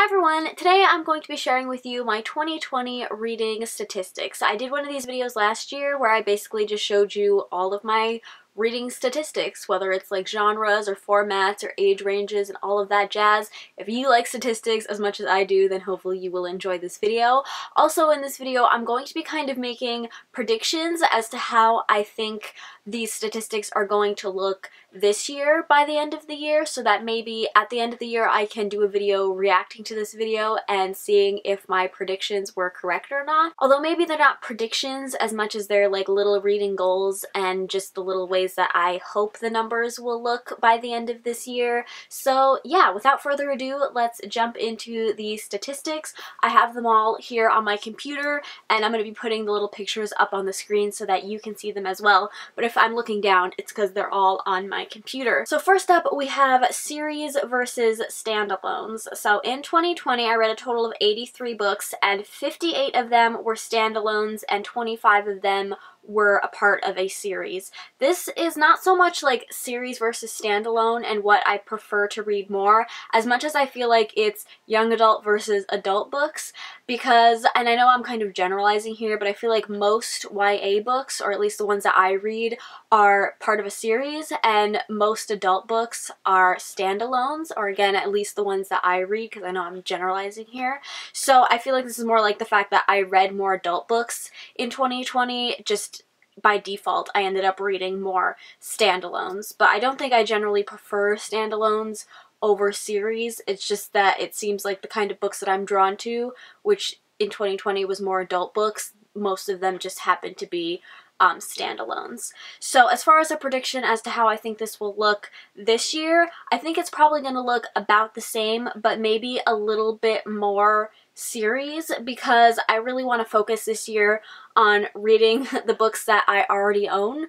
Hi everyone! Today I'm going to be sharing with you my 2020 reading statistics. I did one of these videos last year where I basically just showed you all of my reading statistics, whether it's like genres or formats or age ranges and all of that jazz. If you like statistics as much as I do, then hopefully you will enjoy this video. Also in this video, I'm going to be kind of making predictions as to how I think these statistics are going to look this year by the end of the year, so that maybe at the end of the year I can do a video reacting to this video and seeing if my predictions were correct or not. Although maybe they're not predictions as much as they're like little reading goals and just the little ways that I hope the numbers will look by the end of this year. So yeah, without further ado, let's jump into the statistics. I have them all here on my computer and I'm going to be putting the little pictures up on the screen so that you can see them as well. But if I'm looking down, it's because they're all on my computer. So first up, we have series versus standalones. So in 2020, I read a total of 83 books and 58 of them were standalones and 25 of them were a part of a series. This is not so much like series versus standalone and what I prefer to read more, as much as I feel like it's young adult versus adult books, because, and I know I'm kind of generalizing here, but I feel like most YA books, or at least the ones that I read, are part of a series, and most adult books are standalones, or again, at least the ones that I read, because I know I'm generalizing here. So I feel like this is more like the fact that I read more adult books in 2020, just by default, I ended up reading more standalones, but I don't think I generally prefer standalones over series. It's just that it seems like the kind of books that I'm drawn to, which in 2020 was more adult books, most of them just happen to be standalones. So as far as a prediction as to how I think this will look this year, I think it's probably going to look about the same, but maybe a little bit more series, because I really want to focus this year on reading the books that I already own.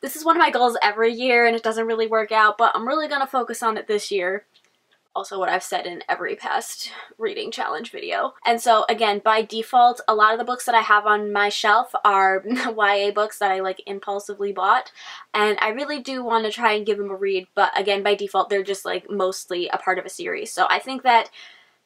This is one of my goals every year and it doesn't really work out, but I'm really going to focus on it this year. Also what I've said in every past reading challenge video. And so again, by default, a lot of the books that I have on my shelf are YA books that I like impulsively bought, and I really do want to try and give them a read, but again, by default, they're just like mostly a part of a series. So I think that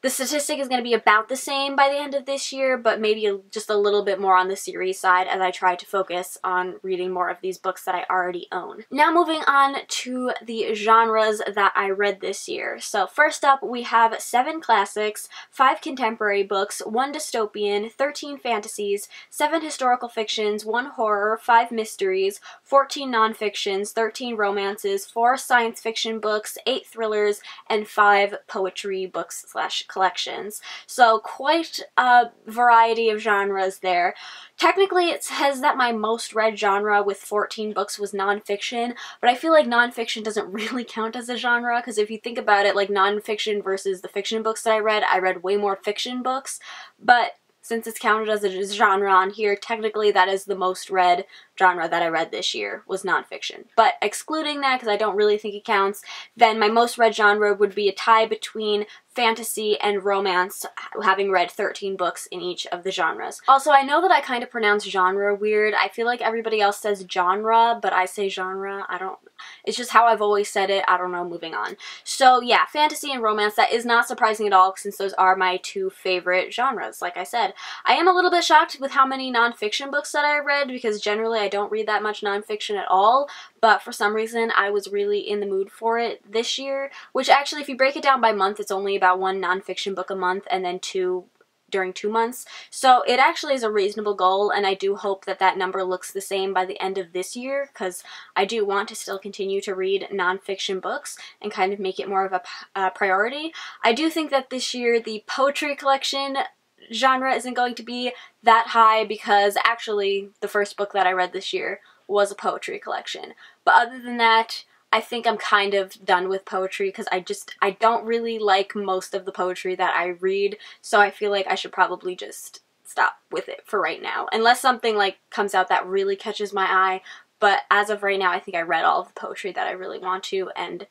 the statistic is going to be about the same by the end of this year, but maybe just a little bit more on the series side as I try to focus on reading more of these books that I already own. Now moving on to the genres that I read this year. So first up, we have 7 classics, 5 contemporary books, 1 dystopian, 13 fantasies, 7 historical fictions, 1 horror, 5 mysteries, 14 nonfictions, 13 romances, 4 science fiction books, 8 thrillers, and 5 poetry books / collections. So quite a variety of genres there. Technically, it says that my most read genre with 14 books was nonfiction, but I feel like nonfiction doesn't really count as a genre, because if you think about it, like nonfiction versus the fiction books that I read way more fiction books, but since it's counted as a genre on here, technically that is the most read genre that I read this year was nonfiction. But excluding that, because I don't really think it counts, then my most read genre would be a tie between fantasy and romance, having read 13 books in each of the genres. Also, I know that I kind of pronounce genre weird. I feel like everybody else says genre, but I say genre. It's just how I've always said it. I don't know, moving on. So yeah, fantasy and romance, that is not surprising at all, since those are my 2 favorite genres, like I said. I am a little bit shocked with how many nonfiction books that I read, because generally I don't read that much nonfiction at all, but for some reason I was really in the mood for it this year, which actually, if you break it down by month, it's only about 1 nonfiction book a month and then 2 during 2 months. So it actually is a reasonable goal, and I do hope that that number looks the same by the end of this year, because I do want to still continue to read nonfiction books and kind of make it more of a priority. I do think that this year the poetry collection genre isn't going to be that high, because actually the first book that I read this year was a poetry collection. But other than that, I think I'm kind of done with poetry, because I don't really like most of the poetry that I read, so I feel like I should probably just stop with it for right now, unless something like comes out that really catches my eye. But as of right now, I think I read all of the poetry that I really want to, and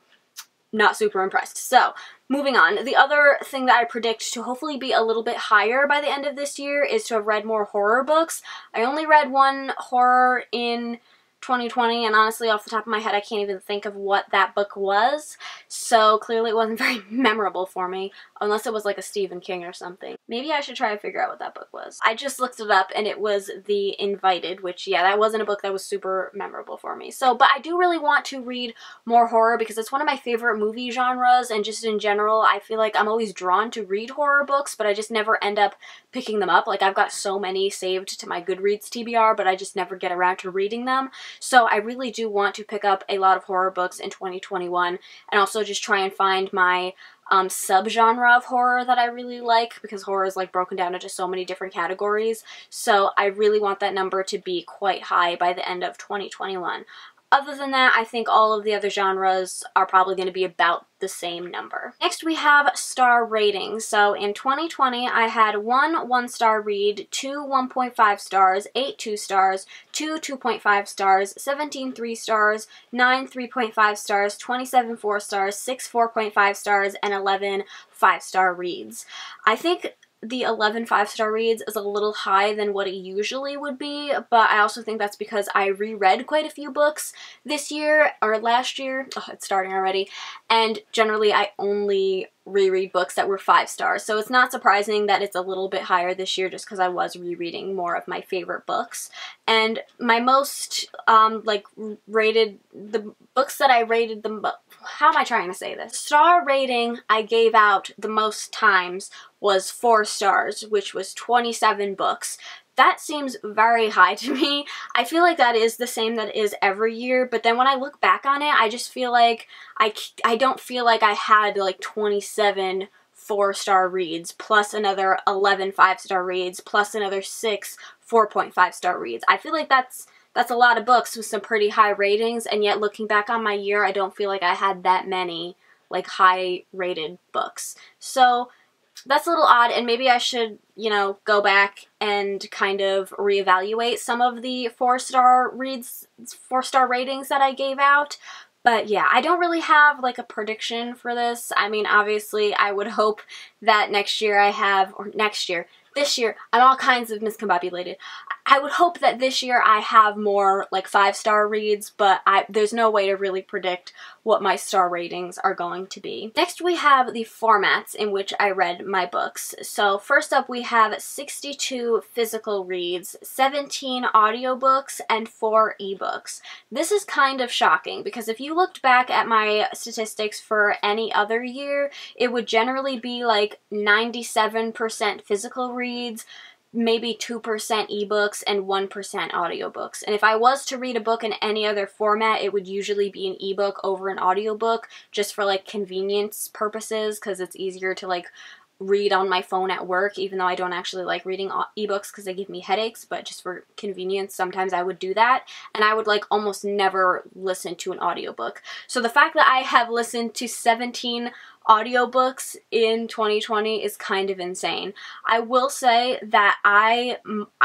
not super impressed. So moving on, the other thing that I predict to hopefully be a little bit higher by the end of this year is to have read more horror books. I only read 1 horror in 2020, and honestly, off the top of my head, I can't even think of what that book was, so clearly it wasn't very memorable for me, unless it was like a Stephen King or something. Maybe I should try to figure out what that book was. I just looked it up, and it was The Invited, which, yeah, that wasn't a book that was super memorable for me. So, but I do really want to read more horror because it's one of my favorite movie genres, and just in general, I feel like I'm always drawn to read horror books, but I just never end up picking them up. Like, I've got so many saved to my Goodreads TBR, but I just never get around to reading them. So I really do want to pick up a lot of horror books in 2021, and also just try and find my subgenre of horror that I really like, because horror is like broken down into so many different categories. So I really want that number to be quite high by the end of 2021. Other than that, I think all of the other genres are probably going to be about the same number. Next, we have star ratings. So in 2020, I had 1 1-star read, 2 1.5 stars, 8 2 stars, 2 2.5 stars, 17 3 stars, 9 3.5 stars, 27 4 stars, 6 4.5 stars, and 11 5-star reads. I think the 11 5-star reads is a little high than what it usually would be, but I also think that's because I reread quite a few books this year, or last year, oh, it's starting already, and generally I only reread books that were 5 stars, so it's not surprising that it's a little bit higher this year just because I was rereading more of my favorite books. And my most, rated, the books that I rated the most, how am I trying to say this? Star rating I gave out the most times was 4 stars, which was 27 books. That seems very high to me. I feel like that is the same that it is every year, but then when I look back on it, I just feel like I don't feel like I had like 27 4-star reads, plus another 11 5-star reads, plus another 6 4.5-star reads. I feel like that's a lot of books with some pretty high ratings, and yet looking back on my year, I don't feel like I had that many like high-rated books. So that's a little odd, and maybe I should, you know, go back and kind of reevaluate some of the 4-star reads, 4-star ratings that I gave out. But yeah, I don't really have like a prediction for this. I mean, obviously, I would hope that next year I have, or next year, this year, I'm all kinds of miscombobulated. I would hope that this year I have more like 5-star reads, but there's no way to really predict what my star ratings are going to be. Next, we have the formats in which I read my books. So first up, we have 62 physical reads, 17 audiobooks, and 4 ebooks. This is kind of shocking because if you looked back at my statistics for any other year, it would generally be like 97% physical reads, maybe 2% ebooks, and 1% audiobooks. And if I was to read a book in any other format, it would usually be an ebook over an audiobook, just for like convenience purposes, because it's easier to like read on my phone at work, even though I don't actually like reading ebooks because they give me headaches, but just for convenience, sometimes I would do that, and I would like almost never listen to an audiobook. So the fact that I have listened to 17 audiobooks in 2020 is kind of insane. I will say that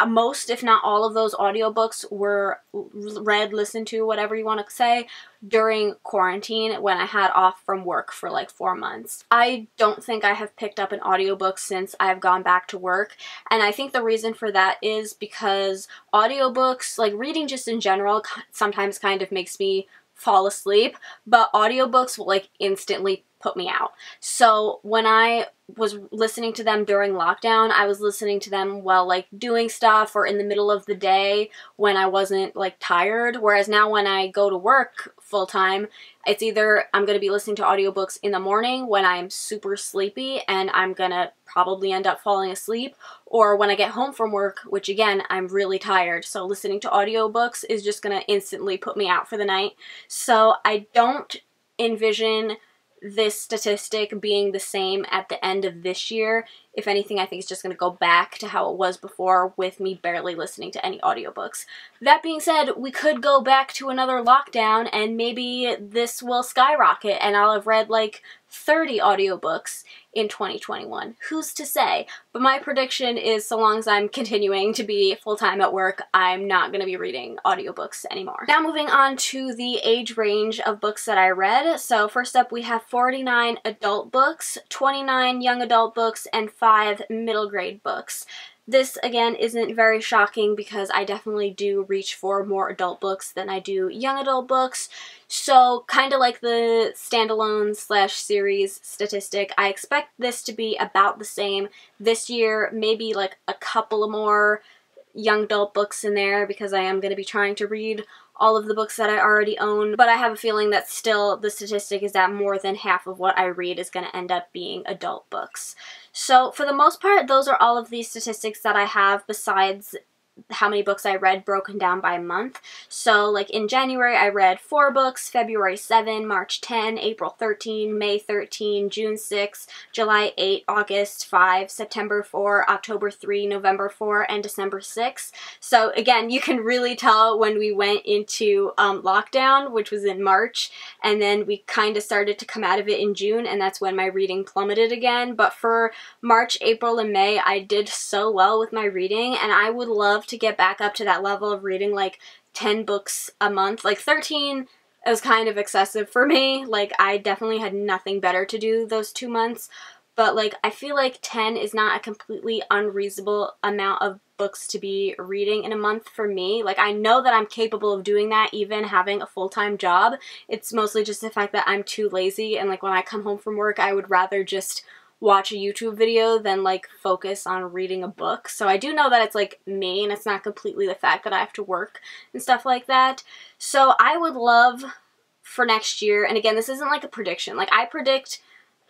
most, if not all of those audiobooks were read, listened to, whatever you want to say, during quarantine when I had off from work for like 4 months. I don't think I have picked up an audiobook since I've gone back to work, and I think the reason for that is because audiobooks, like reading just in general, sometimes kind of makes me fall asleep, but audiobooks will like instantly put me out. So when I was listening to them during lockdown, I was listening to them while like doing stuff or in the middle of the day when I wasn't like tired, whereas now when I go to work full time, it's either I'm going to be listening to audiobooks in the morning when I'm super sleepy and I'm going to probably end up falling asleep, or when I get home from work, which again, I'm really tired, so listening to audiobooks is just going to instantly put me out for the night. So I don't envision this statistic being the same at the end of this year. If anything, I think it's just going to go back to how it was before, with me barely listening to any audiobooks. That being said, we could go back to another lockdown and maybe this will skyrocket and I'll have read like 30 audiobooks in 2021. Who's to say? But my prediction is, so long as I'm continuing to be full-time at work, I'm not going to be reading audiobooks anymore. Now moving on to the age range of books that I read. So first up, we have 49 adult books, 29 young adult books, and 5 middle grade books. This, again, isn't very shocking because I definitely do reach for more adult books than I do young adult books. So, kind of like the standalone slash series statistic, I expect this to be about the same this year, maybe like a couple of more young adult books in there because I am going to be trying to read all of the books that I already own, but I have a feeling that still the statistic is that more than half of what I read is going to end up being adult books. So for the most part, those are all of these statistics that I have besides how many books I read broken down by month. So like in January I read 4 books, February 7, March 10, April 13, May 13, June 6, July 8, August 5, September 4, October 3, November 4, and December 6. So again, you can really tell when we went into lockdown, which was in March, and then we kind of started to come out of it in June, and that's when my reading plummeted again. But for March, April, and May, I did so well with my reading, and I would love to get back up to that level of reading like 10 books a month. Like 13 was kind of excessive for me. Like I definitely had nothing better to do those 2 months, but like I feel like 10 is not a completely unreasonable amount of books to be reading in a month for me. Like I know that I'm capable of doing that even having a full-time job. It's mostly just the fact that I'm too lazy, and like when I come home from work I would rather just watch a YouTube video than like focus on reading a book. So I do know that it's like me, and it's not completely the fact that I have to work and stuff like that. So I would love for next year, and again, this isn't like a prediction, like I predict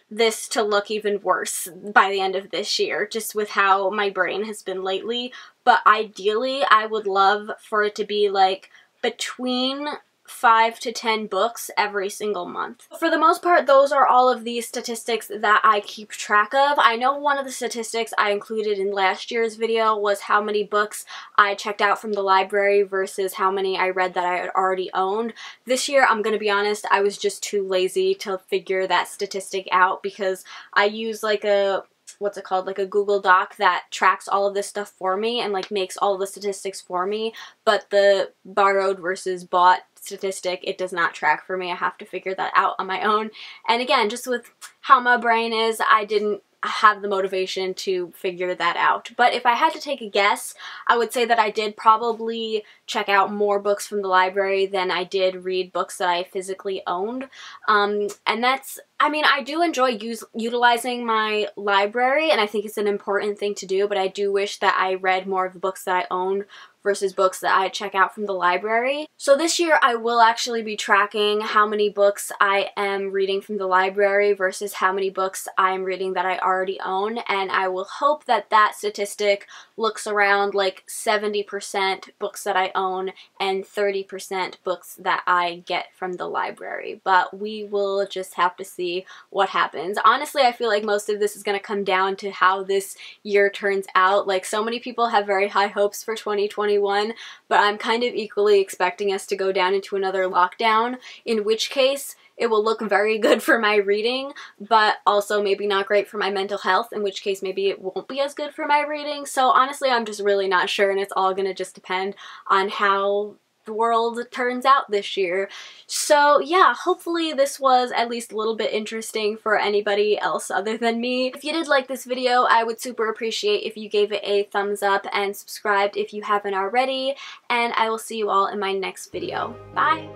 this to look even worse by the end of this year, just with how my brain has been lately, but ideally I would love for it to be like between 5 to 10 books every single month. For the most part, those are all of the statistics that I keep track of. I know one of the statistics I included in last year's video was how many books I checked out from the library versus how many I read that I had already owned. This year, I'm gonna be honest, I was just too lazy to figure that statistic out because I use like a what's it called, like a Google Doc that tracks all of this stuff for me and like makes all of the statistics for me, but the borrowed versus bought statistic, it does not track for me. I have to figure that out on my own. And again, just with how my brain is, I didn't have the motivation to figure that out. But if I had to take a guess, I would say that I did probably check out more books from the library than I did read books that I physically owned. And that's, I mean, I do enjoy utilizing my library, and I think it's an important thing to do, but I do wish that I read more of the books that I owned versus books that I check out from the library. So this year I will actually be tracking how many books I am reading from the library versus how many books I'm reading that I already own, and I will hope that that statistic looks around like 70% books that I own and 30% books that I get from the library. But we will just have to see what happens. Honestly, I feel like most of this is going to come down to how this year turns out. Like, so many people have very high hopes for 2021, but I'm kind of equally expecting us to go down into another lockdown, in which case it will look very good for my reading, but also maybe not great for my mental health, in which case maybe it won't be as good for my reading. So honestly, I'm just really not sure, and it's all gonna just depend on how the world turns out this year. So yeah, hopefully this was at least a little bit interesting for anybody else other than me. If you did like this video, I would super appreciate if you gave it a thumbs up and subscribed if you haven't already, and I will see you all in my next video. Bye!